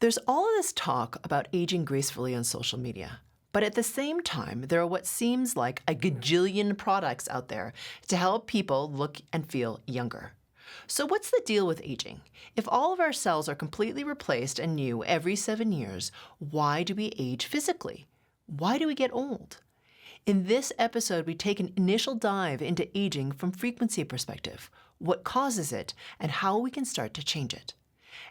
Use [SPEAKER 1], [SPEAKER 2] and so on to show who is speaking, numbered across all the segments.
[SPEAKER 1] There's all of this talk about aging gracefully on social media. But at the same time, there are what seems like a gajillion products out there to help people look and feel younger. So what's the deal with aging? If all of our cells are completely replaced and new every 7 years, why do we age physically? Why do we get old? In this episode, we take an initial dive into aging from frequency perspective, what causes it, and how we can start to change it.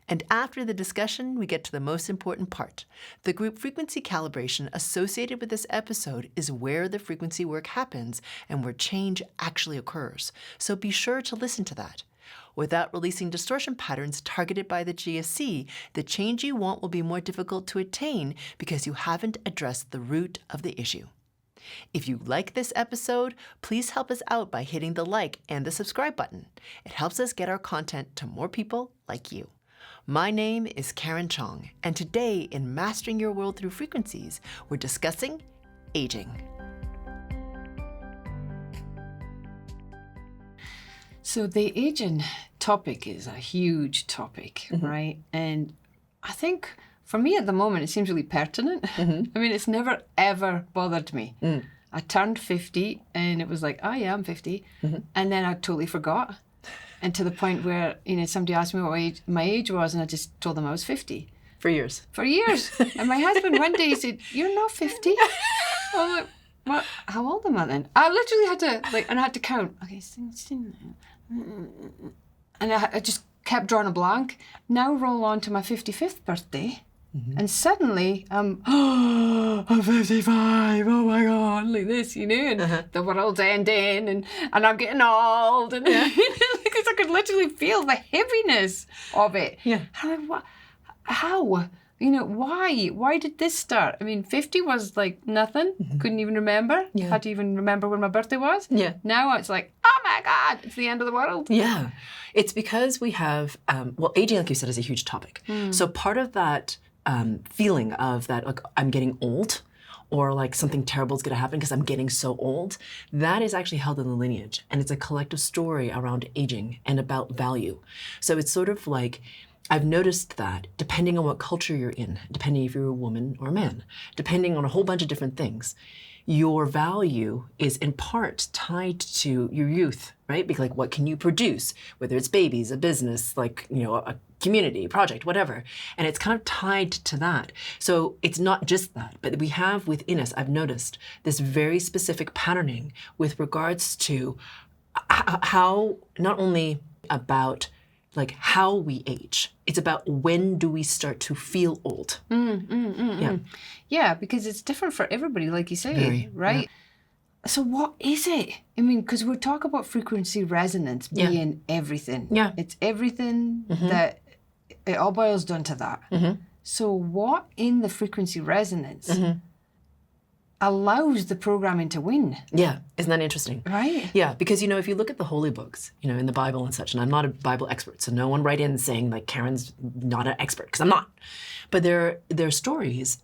[SPEAKER 1] And after the discussion, we get to the most important part. The group frequency calibration associated with this episode is where the frequency work happens and where change actually occurs. So be sure to listen to that. Without releasing distortion patterns targeted by the GFC, the change you want will be more difficult to attain because you haven't addressed the root of the issue. If you like this episode, please help us out by hitting the like and the subscribe button. It helps us get our content to more people like you. My name is Karen Cheong, and today in Mastering Your World Through Frequencies, we're discussing aging.
[SPEAKER 2] So the aging topic is a huge topic, right? And I think for me at the moment, it seems really pertinent. I mean, it's never, ever bothered me. I turned 50 and it was like, oh yeah, I'm 50. And then I totally forgot. And to the point where, somebody asked me what my age was and I just told them I was 50.
[SPEAKER 1] For years.
[SPEAKER 2] For years. And my husband one day said, you're not 50. I was like, what? How old am I then? I literally had to, and I had to count. Okay, and I just kept drawing a blank. Now roll on to my 55th birthday. And suddenly I'm 55, oh my God, like this, and the world's ending and I'm getting old. And because I could literally feel the heaviness of it.
[SPEAKER 1] Yeah.
[SPEAKER 2] And I'm like, what? How? Why did this start? I mean, 50 was like nothing. Couldn't even remember.
[SPEAKER 1] Yeah.
[SPEAKER 2] Had to even remember when my birthday was.
[SPEAKER 1] Yeah.
[SPEAKER 2] Now it's like, oh my God, it's the end of the world.
[SPEAKER 1] Yeah. It's because we have, aging, like you said, is a huge topic. So part of that feeling of that, like, I'm getting old, or like something terrible is going to happen because I'm getting so old, that is actually held in the lineage. And it's a collective story around aging and about value. So it's sort of like, I've noticed that depending on what culture you're in, depending if you're a woman or a man, depending on a whole bunch of different things, your value is in part tied to your youth, right? Because like, what can you produce? Whether it's babies, a business, a community, project, whatever. And it's kind of tied to that. So it's not just that, but we have within us, I've noticed, this very specific patterning with regards to how, not only about like how we age, it's about when do we start to feel old.
[SPEAKER 2] Yeah, because it's different for everybody, like you say,
[SPEAKER 1] Very,
[SPEAKER 2] right?
[SPEAKER 1] yeah.
[SPEAKER 2] So what is it? I mean, because we talk about frequency resonance being everything.
[SPEAKER 1] Yeah.
[SPEAKER 2] It's everything that it all boils down to that. So what in the frequency resonance allows the programming to win?
[SPEAKER 1] Yeah, isn't that interesting?
[SPEAKER 2] Right.
[SPEAKER 1] Yeah, because, if you look at the holy books, in the Bible and such, and I'm not a Bible expert, so no one write in saying like Karen's not an expert, because I'm not. But there are stories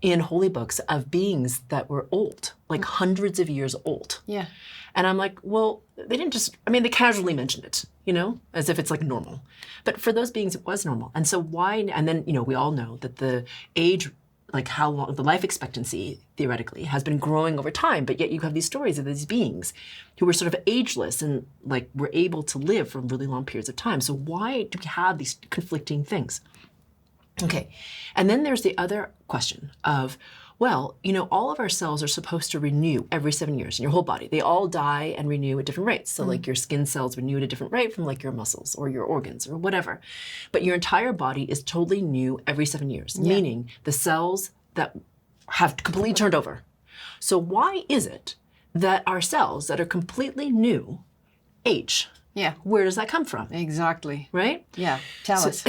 [SPEAKER 1] in holy books of beings that were old, like hundreds of years old.
[SPEAKER 2] Yeah.
[SPEAKER 1] And I'm like, well, they didn't just, they casually mentioned it, as if it's like normal. But for those beings, it was normal. And so why, and then, we all know that the age, like how long, the life expectancy, theoretically, has been growing over time, but yet you have these stories of these beings who were sort of ageless and like were able to live for really long periods of time. So why do we have these conflicting things? Okay, and then there's the other question of, well, all of our cells are supposed to renew every 7 years in your whole body. They all die and renew at different rates. So like your skin cells renew at a different rate from like your muscles or your organs or whatever. But your entire body is totally new every 7 years, meaning the cells that have completely turned over. So why is it that our cells that are completely new age?
[SPEAKER 2] Yeah.
[SPEAKER 1] Where does that come from?
[SPEAKER 2] Exactly.
[SPEAKER 1] Right?
[SPEAKER 2] Yeah. Tell us.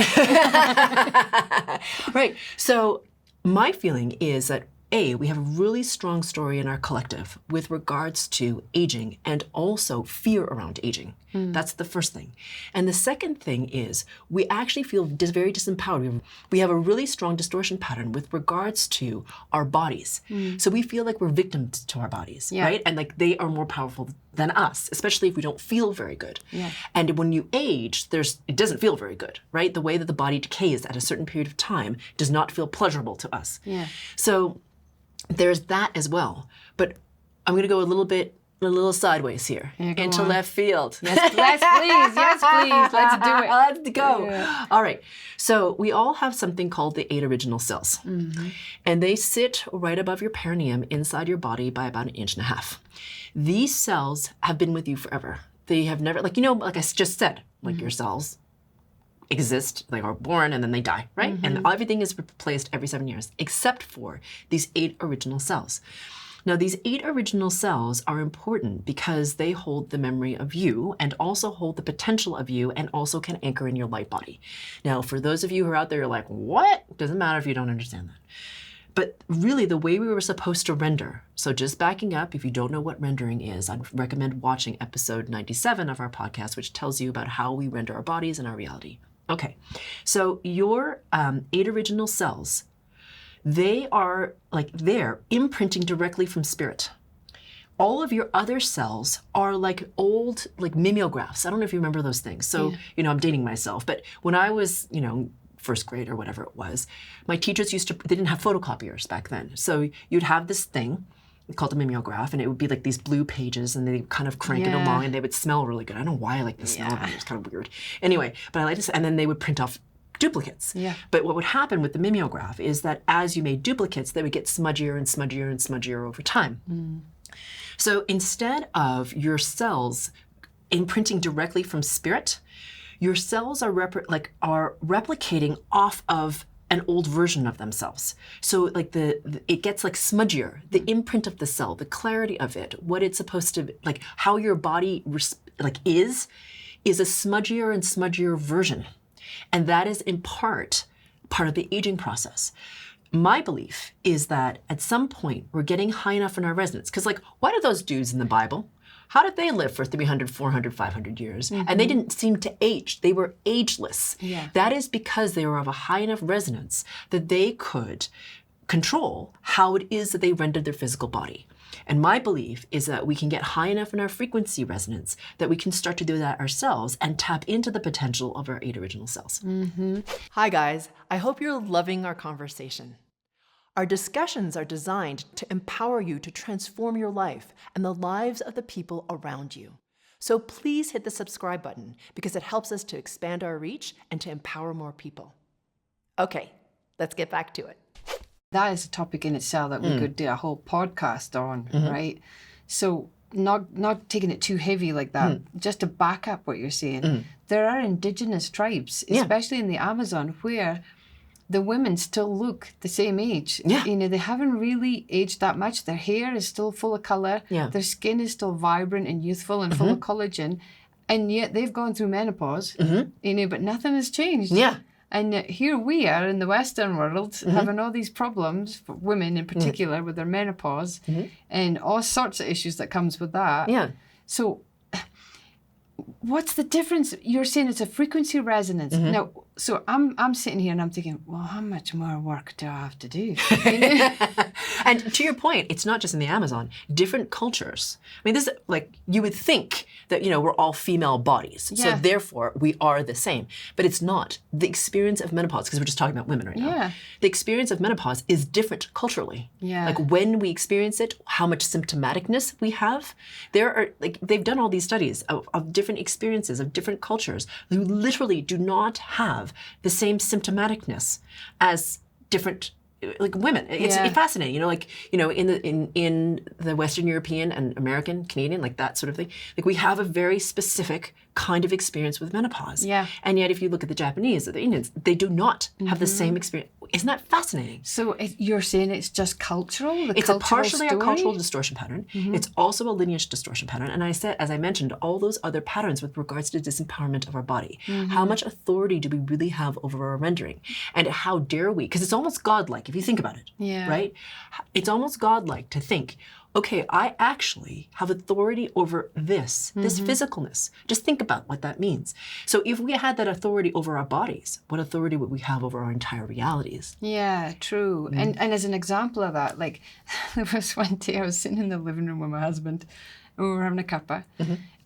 [SPEAKER 1] Right. So my feeling is that we have a really strong story in our collective with regards to aging and also fear around aging. That's the first thing. And the second thing is we actually feel very disempowered. We have a really strong distortion pattern with regards to our bodies. So we feel like we're victims to our bodies, right? And like they are more powerful than us, especially if we don't feel very good. And when you age, it doesn't feel very good, right? The way that the body decays at a certain period of time does not feel pleasurable to us. So there's that as well. But I'm going to go a little sideways here into left field.
[SPEAKER 2] Yes, please. Yes, please. Let's do it.
[SPEAKER 1] Let's go. All right. So we all have something called the 8 original cells. And they sit right above your perineum inside your body by about 1.5 inches. These cells have been with you forever. They have never, like I just said, like your cells exist, they are born and then they die, right? And everything is replaced every 7 years, except for these 8 original cells. Now, these 8 original cells are important because they hold the memory of you and also hold the potential of you and also can anchor in your light body. Now, for those of you who are out there, you're like, what? Doesn't matter if you don't understand that. But really, the way we were supposed to render, so just backing up, if you don't know what rendering is, I'd recommend watching episode 97 of our podcast, which tells you about how we render our bodies and our reality. Okay, so your 8 original cells, they are they're imprinting directly from spirit. All of your other cells are like old, mimeographs. I don't know if you remember those things. So, I'm dating myself, but when I was, first grade or whatever it was, my teachers they didn't have photocopiers back then. So you'd have this thing called a mimeograph, and it would be like these blue pages, and they kind of crank it along, and they would smell really good. I don't know why I like the smell of them. It was kind of weird. Anyway, but I like this, and then they would print off duplicates. But what would happen with the mimeograph is that as you made duplicates, they would get smudgier and smudgier and smudgier over time. So instead of your cells imprinting directly from spirit, your cells are replicating off of an old version of themselves. So it gets smudgier. The imprint of the cell, the clarity of it, what it's supposed to how your body is a smudgier and smudgier version. And that is in part of the aging process. My belief is that at some point we're getting high enough in our resonance. Because why do those dudes in the Bible, how did they live for 300, 400, 500 years? And they didn't seem to age. They were ageless. That is because they were of a high enough resonance that they could control how it is that they rendered their physical body. And my belief is that we can get high enough in our frequency resonance that we can start to do that ourselves and tap into the potential of our 8 original cells. Hi, guys. I hope you're loving our conversation. Our discussions are designed to empower you to transform your life and the lives of the people around you. So please hit the subscribe button because it helps us to expand our reach and to empower more people. Okay, let's get back to it.
[SPEAKER 2] That is a topic in itself that we could do a whole podcast on, right? So not taking it too heavy like that, just to back up what you're saying, there are indigenous tribes, especially in the Amazon, where the women still look the same age. They haven't really aged that much. Their hair is still full of colour. Their skin is still vibrant and youthful and full of collagen. And yet they've gone through menopause, but nothing has changed. And yet here we are in the Western world having all these problems, for women in particular, with their menopause and all sorts of issues that comes with that. So what's the difference? You're saying it's a frequency resonance. Now, so I'm sitting here and I'm thinking, well, how much more work do I have to do?
[SPEAKER 1] And to your point, it's not just in the Amazon. Different cultures. I mean, this is you would think that, we're all female bodies. So therefore, we are the same. But it's not. The experience of menopause, because we're just talking about women right now. The experience of menopause is different culturally. When we experience it, how much symptomaticness we have. There are, they've done all these studies of different experiences of different cultures who literally do not have the same symptomaticness as different women. It's fascinating, in the Western European and American, Canadian, that sort of thing. We have a very specific kind of experience with menopause.
[SPEAKER 2] Yeah.
[SPEAKER 1] And yet if you look at the Japanese or the Indians, they do not have the same experience. Isn't that fascinating?
[SPEAKER 2] So you're saying it's just cultural?
[SPEAKER 1] It's partially a cultural distortion pattern. It's also a lineage distortion pattern. And I said, as I mentioned, all those other patterns with regards to disempowerment of our body. How much authority do we really have over our rendering? And how dare we? Because it's almost godlike if you think about it.
[SPEAKER 2] Yeah.
[SPEAKER 1] Right? It's almost godlike to think, okay, I actually have authority over this physicalness. Just think about what that means. So if we had that authority over our bodies, what authority would we have over our entire realities?
[SPEAKER 2] Yeah, true. And as an example of that, like there was one day I was sitting in the living room with my husband and we were having a cuppa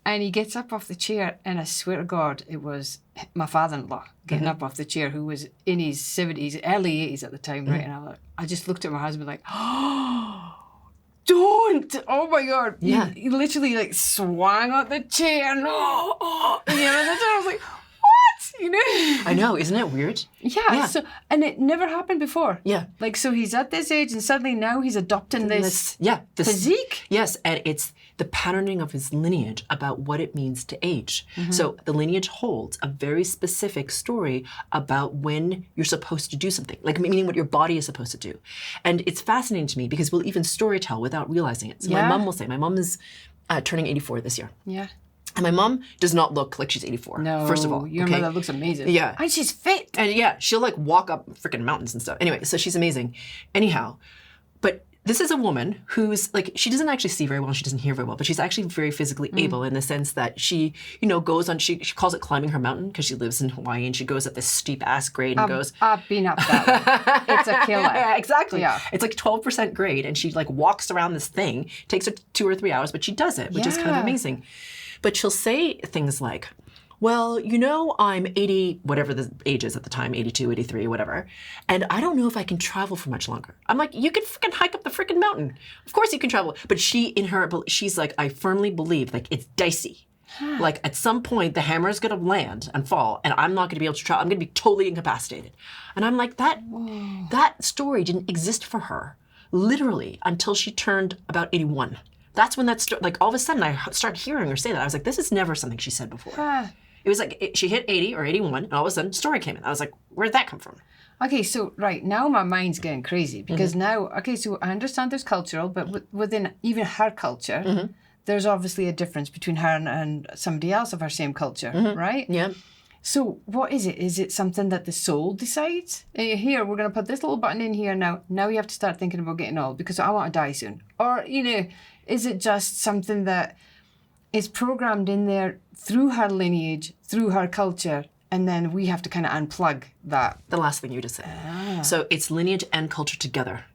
[SPEAKER 2] and he gets up off the chair and I swear to God, it was my father-in-law getting up off the chair who was in his 70s, early 80s at the time, right? And I just looked at my husband like, oh, don't! Oh my God!
[SPEAKER 1] Yeah.
[SPEAKER 2] He literally like swung on the chair. No! And I was like, what? You know?
[SPEAKER 1] I know, isn't it weird?
[SPEAKER 2] Yeah. So, and it never happened before.
[SPEAKER 1] Yeah.
[SPEAKER 2] Like, so he's at this age and suddenly now he's adopting this physique.
[SPEAKER 1] Yes, and it's the patterning of his lineage about what it means to age. So the lineage holds a very specific story about when you're supposed to do something, like meaning what your body is supposed to do. And it's fascinating to me because we'll even storytell without realizing it. So my mom will say, my mom is turning 84 this year.
[SPEAKER 2] Yeah.
[SPEAKER 1] And my mom does not look like she's 84.
[SPEAKER 2] No.
[SPEAKER 1] First of all.
[SPEAKER 2] Your mother looks amazing.
[SPEAKER 1] Yeah.
[SPEAKER 2] And she's fit.
[SPEAKER 1] And yeah, she'll like walk up freaking mountains and stuff. Anyway, so she's amazing. Anyhow, but this is a woman who's like, she doesn't actually see very well, she doesn't hear very well, but she's actually very physically able in the sense that she, goes on, she calls it climbing her mountain because she lives in Hawaii and she goes up this steep ass grade and goes.
[SPEAKER 2] I've been up that way. It's a killer.
[SPEAKER 1] Yeah, exactly.
[SPEAKER 2] Yeah.
[SPEAKER 1] It's like 12% grade and she like walks around this thing, takes her 2 or 3 hours, but she does it, which is kind of amazing. But she'll say things like, well, I'm 80, whatever the age is at the time, 82, 83, whatever. And I don't know if I can travel for much longer. I'm like, you can freaking hike up the freaking mountain. Of course you can travel. But she's like, I firmly believe like it's dicey. Like at some point the hammer is going to land and fall and I'm not going to be able to travel. I'm going to be totally incapacitated. And I'm like, that story didn't exist for her literally until she turned about 81. That's when like all of a sudden I started hearing her say that. I was like, this is never something she said before. It was like she hit 80 or 81 and all of a sudden story came in. I was like, where'd that come from?
[SPEAKER 2] Okay, so right now my mind's getting crazy because now, okay, so I understand there's cultural, but within even her culture, there's obviously a difference between her and somebody else of her same culture, right?
[SPEAKER 1] Yeah.
[SPEAKER 2] So what is it? Is it something that the soul decides? Here, we're going to put this little button in here now. Now you have to start thinking about getting old because I want to die soon. Or, is it just something that is programmed in there through her lineage, through her culture, and then we have to kind of unplug that?
[SPEAKER 1] The last thing you just said. So it's lineage and culture together,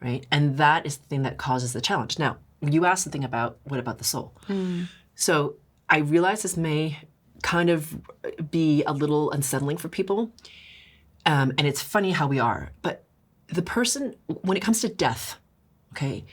[SPEAKER 1] right? And that is the thing that causes the challenge. Now, you asked something about, what about the soul? So I realize this may kind of be a little unsettling for people. And it's funny how we are. But the person, when it comes to death, okay,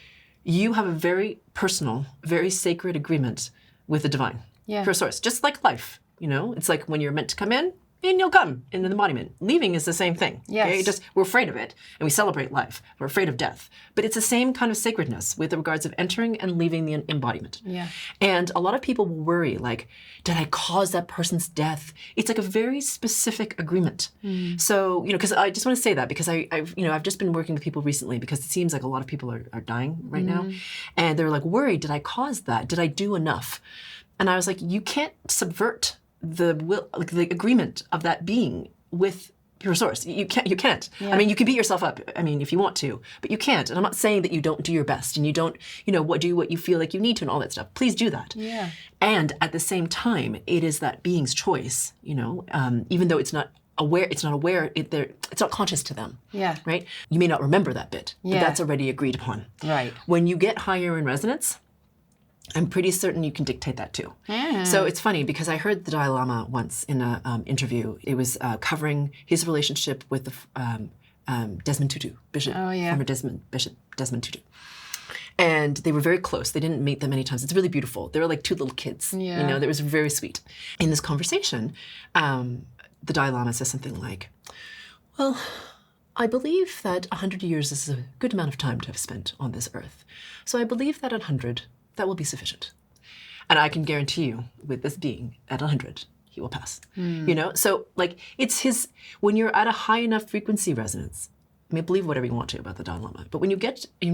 [SPEAKER 1] you have a very personal, very sacred agreement with the divine, for source, just like life. It's like when you're meant to come in, and you'll come in the embodiment. Leaving is the same thing.
[SPEAKER 2] Yes.
[SPEAKER 1] Okay? We're afraid of it, and we celebrate life. We're afraid of death. But it's the same kind of sacredness with regards of entering and leaving the embodiment.
[SPEAKER 2] Yeah. And
[SPEAKER 1] a lot of people will worry, like, did I cause that person's death? It's like a very specific agreement. So, because I just want to say that because I've just been working with people recently because it seems like a lot of people are dying right now. And they're like worried, did I cause that? Did I do enough? And I was like, you can't subvert the will, like the agreement of that being with your source. You can't.
[SPEAKER 2] Yeah.
[SPEAKER 1] I mean, you can beat yourself up, if you want to, but you can't. And I'm not saying that you don't do your best and you don't, do what you feel like you need to and all that stuff. Please do that.
[SPEAKER 2] Yeah.
[SPEAKER 1] And at the same time, it is that being's choice, even though it's not aware, it's not conscious to them. Yeah. Right? You may not remember that bit, but that's already agreed upon.
[SPEAKER 2] Right.
[SPEAKER 1] When you get higher in resonance, I'm pretty certain you can dictate that too. So it's funny because I heard the Dalai Lama once in an interview. It was covering his relationship with the Desmond Tutu, Bishop, former Bishop Desmond Tutu. And they were very close. They didn't meet them many times. It's really beautiful. They were like two little kids. That was very sweet. In this conversation, the Dalai Lama says something like, well, I believe that 100 years is a good amount of time to have spent on this earth. So I believe that at 100, that will be sufficient. And I can guarantee you, with this being at 100, he will pass. You know? So, like, it's his, when you're at a high enough frequency resonance, I mean, believe whatever you want to about the Dalai Lama, but when you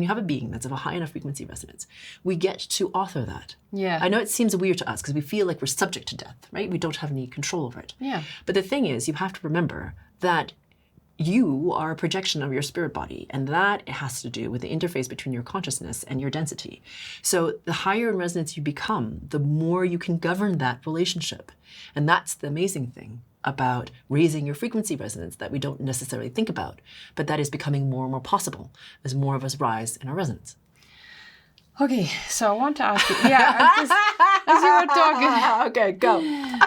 [SPEAKER 1] have a being that's of a high enough frequency resonance, we get to author that.
[SPEAKER 2] Yeah.
[SPEAKER 1] I know it seems weird to us because we feel like we're subject to death, right? We don't have any control over it.
[SPEAKER 2] Yeah.
[SPEAKER 1] But the thing is, you have to remember that you are a projection of your spirit body, and that has to do with the interface between your consciousness and your density. So the higher in resonance you become, the more you can govern that relationship. And that's the amazing thing about raising your frequency resonance that we don't necessarily think about, but that is becoming more and more possible as more of us rise in our resonance.
[SPEAKER 2] Okay, so I want to ask you, as you were talking.
[SPEAKER 1] Okay, go.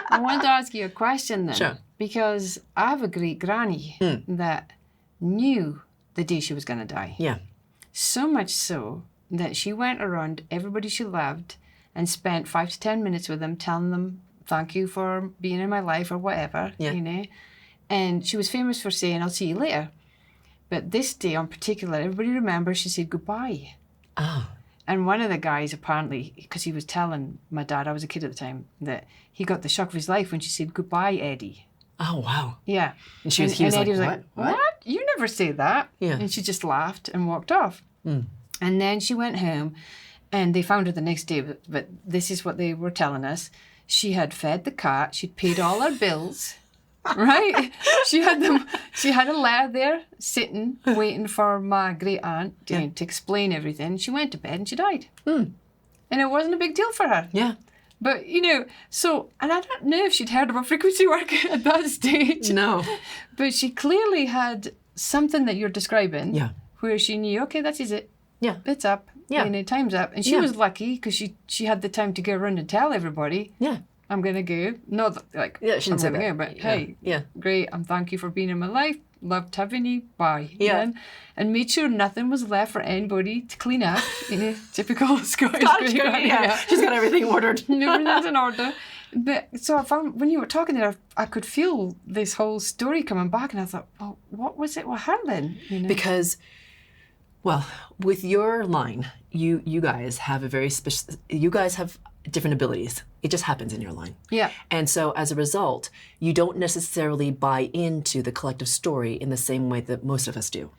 [SPEAKER 2] I want to ask you a question then.
[SPEAKER 1] Sure.
[SPEAKER 2] Because I have a great granny that knew the day she was going to die.
[SPEAKER 1] Yeah.
[SPEAKER 2] So much so that she went around everybody she loved and spent 5 to 10 minutes with them, telling them, thank you for being in my life or whatever, you know. And she was famous for saying, I'll see you later. But this day in particular, everybody remembers she said goodbye.
[SPEAKER 1] Oh.
[SPEAKER 2] And one of the guys apparently, because he was telling my dad, I was a kid at the time, that he got the shock of his life when she said, goodbye, Eddie.
[SPEAKER 1] Oh, wow.
[SPEAKER 2] Yeah.
[SPEAKER 1] And he was
[SPEAKER 2] Eddie
[SPEAKER 1] like,
[SPEAKER 2] what? You never say that.
[SPEAKER 1] Yeah.
[SPEAKER 2] And she just laughed and walked off. And then she went home and they found her the next day, but this is what they were telling us. She had fed the cat. She'd paid all her bills. Right? She had a letter there sitting, waiting for my great aunt to explain everything. She went to bed and she died. And it wasn't a big deal for her.
[SPEAKER 1] Yeah.
[SPEAKER 2] But, you know, so, and I don't know if she'd heard about frequency work at that stage.
[SPEAKER 1] No.
[SPEAKER 2] But she clearly had something that you're describing.
[SPEAKER 1] Yeah.
[SPEAKER 2] Where she knew, okay, that is it.
[SPEAKER 1] Yeah.
[SPEAKER 2] It's up.
[SPEAKER 1] Yeah.
[SPEAKER 2] You know, time's up. And she was lucky because she had the time to go around and tell everybody.
[SPEAKER 1] Yeah.
[SPEAKER 2] I'm going to go. Not like,
[SPEAKER 1] Yeah, she didn't say
[SPEAKER 2] I'm going to
[SPEAKER 1] that.
[SPEAKER 2] go, but hey,
[SPEAKER 1] Yeah.
[SPEAKER 2] great. Thank you for being in my life. Loved having you. Bye.
[SPEAKER 1] Yeah.
[SPEAKER 2] And made sure nothing was left for anybody to clean up. You know, typical Scottish.
[SPEAKER 1] Yeah. She's got everything ordered.
[SPEAKER 2] Everything's in order. But so I found when you were talking there, I could feel this whole story coming back, and I thought, well, what was it with her then? You know?
[SPEAKER 1] Because, well, with your line, you guys have a very you guys have different abilities. It just happens in your line.
[SPEAKER 2] Yeah.
[SPEAKER 1] And so as a result, you don't necessarily buy into the collective story in the same way that most of us do.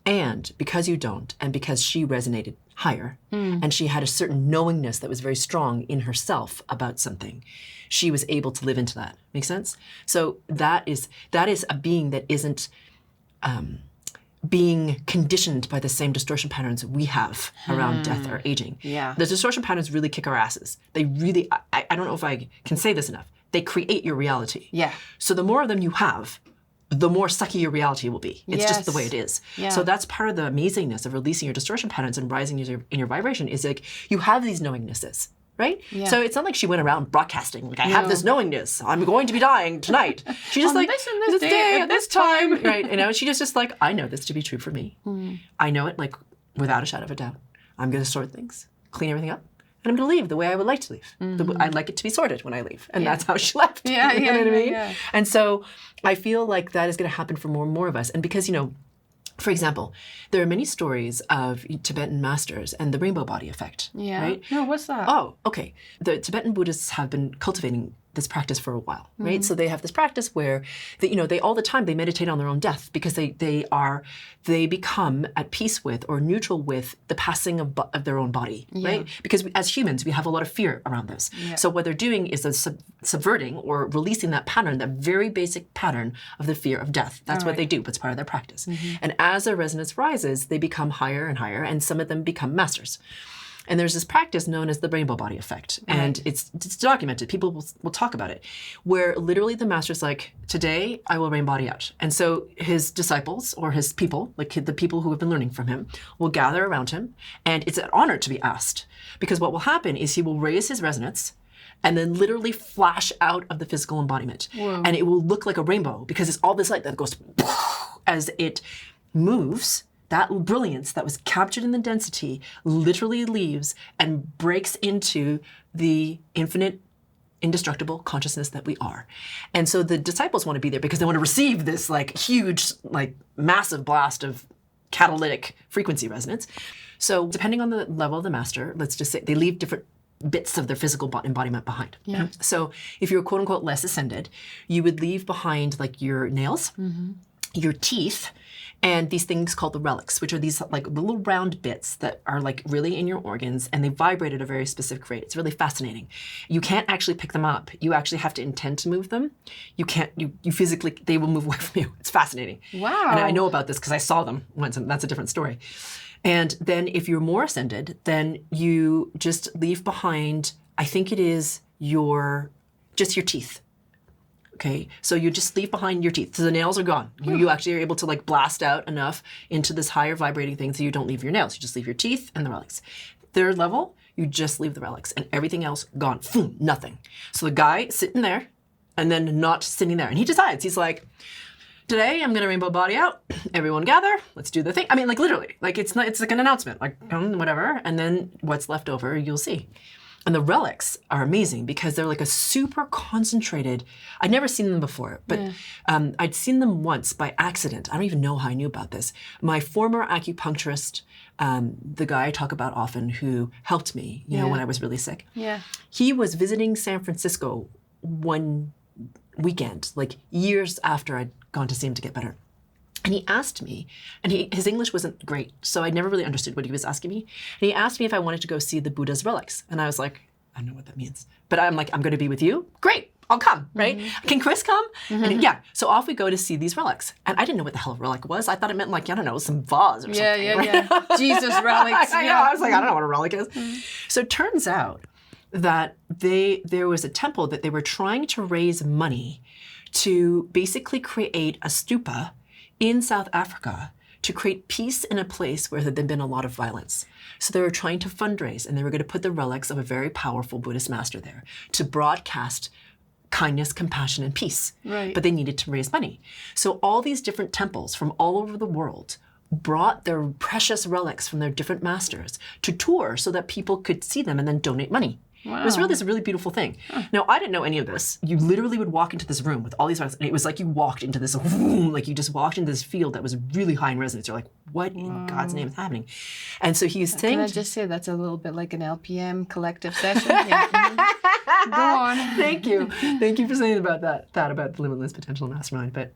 [SPEAKER 1] And because you don't, and because she resonated higher, and she had a certain knowingness that was very strong in herself about something, she was able to live into that. Make sense? So that is a being that isn't being conditioned by the same distortion patterns we have around death or aging.
[SPEAKER 2] Yeah.
[SPEAKER 1] The distortion patterns really kick our asses. They really, I don't know if I can say this enough, they create your reality.
[SPEAKER 2] Yeah.
[SPEAKER 1] So the more of them you have, the more sucky your reality will be. It's just the way it is.
[SPEAKER 2] Yeah.
[SPEAKER 1] So that's part of the amazingness of releasing your distortion patterns and rising in your vibration is like you have these knowingnesses, right?
[SPEAKER 2] Yeah.
[SPEAKER 1] So it's not like she went around broadcasting, like, I have this knowingness. I'm going to be dying tonight. She just
[SPEAKER 2] On
[SPEAKER 1] like,
[SPEAKER 2] this day,
[SPEAKER 1] at this time. Right, you know, she just like, I know this to be true for me. I know it like without a shadow of a doubt. I'm going to sort things, clean everything up. And I'm going to leave the way I would like to leave. I'd like it to be sorted when I leave. And that's how she left.
[SPEAKER 2] Yeah,
[SPEAKER 1] you know what I mean?
[SPEAKER 2] yeah.
[SPEAKER 1] And so I feel like that is going to happen for more and more of us. And because, you know, for example, there are many stories of Tibetan masters and the rainbow body effect.
[SPEAKER 2] Yeah.
[SPEAKER 1] Right?
[SPEAKER 2] No, what's that?
[SPEAKER 1] Oh, okay. The Tibetan Buddhists have been cultivating this practice for a while, right? So they have this practice where they all the time they meditate on their own death because they become at peace with or neutral with the passing of their own body, right? Because as humans, we have a lot of fear around this.
[SPEAKER 2] Yeah.
[SPEAKER 1] So what they're doing is subverting or releasing that pattern, that very basic pattern of the fear of death. That's what they do. It's part of their practice. And as their resonance rises, they become higher and higher, and some of them become masters. And there's this practice known as the rainbow body effect. And it's documented. People will talk about it. Where literally the master's like, today I will rain body out. And so his disciples or his people, like the people who have been learning from him, will gather around him. And it's an honor to be asked. Because what will happen is he will raise his resonance and then literally flash out of the physical embodiment.
[SPEAKER 2] Whoa.
[SPEAKER 1] And it will look like a rainbow because it's all this light that goes as it moves. That brilliance that was captured in the density literally leaves and breaks into the infinite, indestructible consciousness that we are. And so the disciples want to be there because they want to receive this like huge, like massive blast of catalytic frequency resonance. So depending on the level of the master, let's just say they leave different bits of their physical embodiment behind.
[SPEAKER 2] Yeah.
[SPEAKER 1] So if you're quote unquote less ascended, you would leave behind like your nails, your teeth, and these things called the relics, which are these like little round bits that are like really in your organs, and they vibrate at a very specific rate. It's really fascinating. You can't actually pick them up. You actually have to intend to move them. You can't, you physically, they will move away from you. It's fascinating.
[SPEAKER 2] Wow.
[SPEAKER 1] And I know about this because I saw them once, and that's a different story. And then if you're more ascended, then you just leave behind, I think it is just your teeth. Okay, so you just leave behind your teeth. So the nails are gone. You actually are able to like blast out enough into this higher vibrating thing so you don't leave your nails. You just leave your teeth and the relics. Third level, you just leave the relics and everything else gone. Boom, nothing. So the guy sitting there and then not sitting there. And he decides, he's like, today I'm gonna rainbow body out. Everyone gather, let's do the thing. I mean, like literally, like it's like an announcement, like whatever. And then what's left over, you'll see. And the relics are amazing because they're like a super concentrated, I'd never seen them before, but I'd seen them once by accident. I don't even know how I knew about this. My former acupuncturist, the guy I talk about often who helped me, you know, when I was really sick. Yeah. He was visiting San Francisco one weekend, like years after I'd gone to see him to get better. And he asked me, and his English wasn't great, so I never really understood what he was asking me. And he asked me if I wanted to go see the Buddha's relics. And I was like, I don't know what that means. But I'm like, I'm going to be with you? Great, I'll come, right? Can Chris come? And yeah, so off we go to see these relics. And I didn't know what the hell a relic was. I thought it meant like, I don't know, some vase or something.
[SPEAKER 2] Yeah. Jesus relics.
[SPEAKER 1] I know, I was like, I don't know what a relic is. So it turns out that there was a temple that they were trying to raise money to basically create a stupa in South Africa to create peace in a place where there had been a lot of violence. So they were trying to fundraise, and they were going to put the relics of a very powerful Buddhist master there to broadcast kindness, compassion, and peace. Right. But they needed to raise money. So all these different temples from all over the world brought their precious relics from their different masters to tour so that people could see them and then donate money. Wow. It was really this really beautiful thing. Now, I didn't know any of this. You literally would walk into this room with all these relics, and it was like you walked into this, like you just walked into this field that was really high in resonance. You're like, what in God's name is happening? And so he was saying...
[SPEAKER 2] Can I just say that's a little bit like an LPM collective session? Yeah. Go on.
[SPEAKER 1] Thank you. Thank you for saying about that about the limitless potential mastermind. But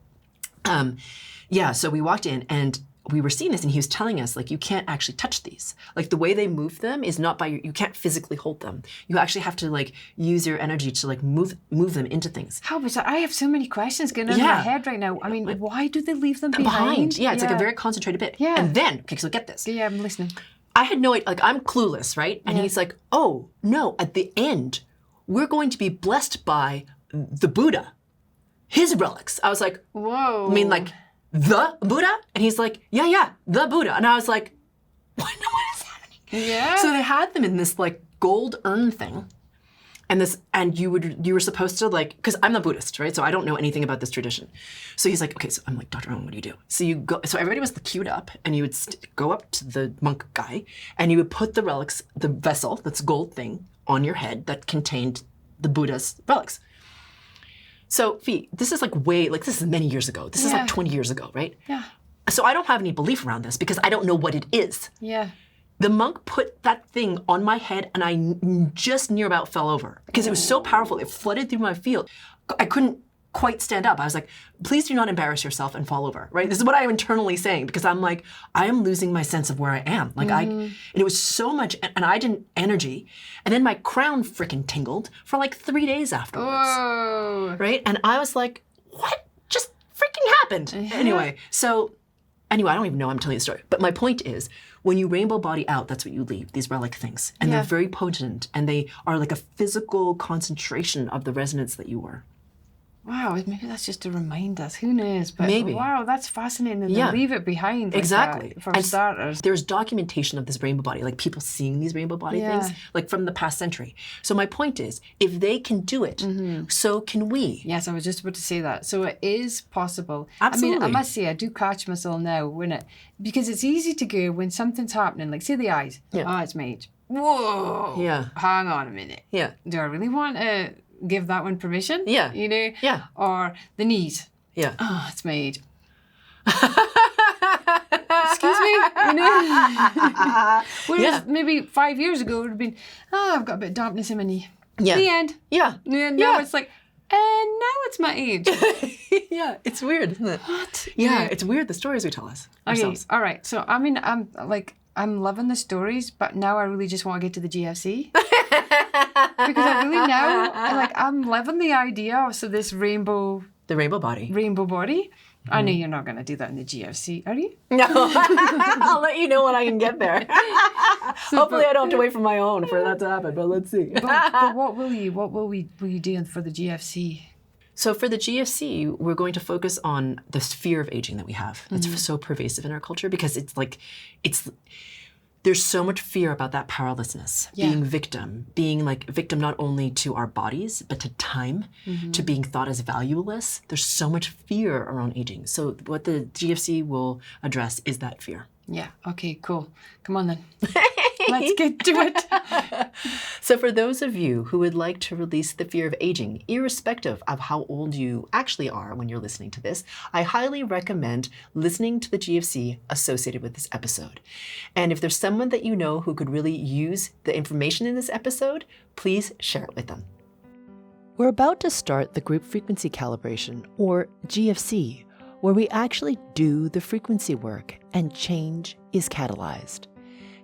[SPEAKER 1] yeah, so we walked in, and we were seeing this, and he was telling us, like, you can't actually touch these. Like, the way they move them is not by you can't physically hold them. You actually have to, like, use your energy to, like, move them into things.
[SPEAKER 2] How bizarre. I have so many questions getting into my head right now. I mean, why do they leave them behind?
[SPEAKER 1] Yeah, it's like a very concentrated bit. Yeah. And then, okay, so get this.
[SPEAKER 2] Yeah, I'm listening.
[SPEAKER 1] I had no idea, like, I'm clueless, right? And he's like, oh, no, at the end, we're going to be blessed by the Buddha, his relics. I was like, whoa. I mean, like, the Buddha? And he's like, yeah, the Buddha. And I was like, what is happening? Yeah. So they had them in this like gold urn thing. And you were supposed to like, because I'm not Buddhist, right? So I don't know anything about this tradition. So he's like, okay, so I'm like, Dr. Owen, what do you do? So you go, so everybody was queued up, and you would go up to the monk guy, and you would put the relics, the vessel, that's gold thing, on your head that contained the Buddha's relics. So, Fee, this is this is many years ago. This is like 20 years ago, right? Yeah. So I don't have any belief around this because I don't know what it is. Yeah. The monk put that thing on my head, and I just near about fell over because it was so powerful. It flooded through my field. I couldn't quite stand up. I was like, please do not embarrass yourself and fall over, right? This is what I'm internally saying, because I'm like, I am losing my sense of where I am. Like and it was so much, and I didn't energy. And then my crown freaking tingled for like 3 days afterwards. Whoa. Right? And I was like, what just freaking happened? Anyway, I don't even know I'm telling you the story. But my point is, when you rainbow body out, that's what you leave, these relic things. And they're very potent, and they are like a physical concentration of the resonance that you were.
[SPEAKER 2] Wow, maybe that's just to remind us. Who knows? But
[SPEAKER 1] maybe.
[SPEAKER 2] Wow, that's fascinating. And leave it behind. Like
[SPEAKER 1] exactly.
[SPEAKER 2] That, for starters.
[SPEAKER 1] There's documentation of this rainbow body, like people seeing these rainbow body things, like from the past century. So my point is, if they can do it, so can we.
[SPEAKER 2] Yes, I was just about to say that. So it is possible.
[SPEAKER 1] Absolutely.
[SPEAKER 2] I mean, I must say, I do catch myself now, because it's easy to go when something's happening, like say the eyes. Yeah. Oh, it's made. Whoa. Yeah. Hang on a minute. Yeah. Do I really want to give that one permission? Yeah. You know? Yeah. Or the knees. Yeah. Oh, it's made. Excuse excuse me? Whereas maybe 5 years ago it would have been, I've got a bit of dampness in my knee.
[SPEAKER 1] Yeah.
[SPEAKER 2] The end.
[SPEAKER 1] Yeah.
[SPEAKER 2] And now it's like, and now it's my age.
[SPEAKER 1] Yeah, it's weird, isn't it?
[SPEAKER 2] What?
[SPEAKER 1] Yeah, it's weird, the stories we tell us ourselves.
[SPEAKER 2] Okay, all right. So, I mean, I'm loving the stories, but now I really just want to get to the GFC. Because I really now, I'm loving the idea of this rainbow...
[SPEAKER 1] The rainbow body.
[SPEAKER 2] Rainbow body. I know you're not going to do that in the GFC, are you?
[SPEAKER 1] No. I'll let you know when I can get there. Hopefully I don't have to wait for my own for that to happen, but let's see.
[SPEAKER 2] But what will you do for the GFC?
[SPEAKER 1] So for the GFC, we're going to focus on this fear of aging that we have. That's so pervasive in our culture because there's so much fear about that powerlessness, being victim not only to our bodies, but to time, to being thought as valueless. There's so much fear around aging. So what the GFC will address is that fear.
[SPEAKER 2] Yeah, okay, cool. Come on then. Let's get to it.
[SPEAKER 1] So for those of you who would like to release the fear of aging, irrespective of how old you actually are when you're listening to this, I highly recommend listening to the GFC associated with this episode. And if there's someone that you know who could really use the information in this episode, please share it with them. We're about to start the Group Frequency Calibration, or GFC, where we actually do the frequency work and change is catalyzed.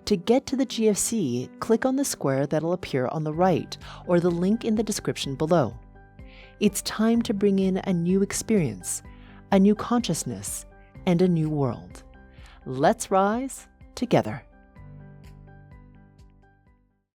[SPEAKER 1] To get to the GFC, click on the square that'll appear on the right or the link in the description below. It's time to bring in a new experience, a new consciousness, and a new world. Let's rise together.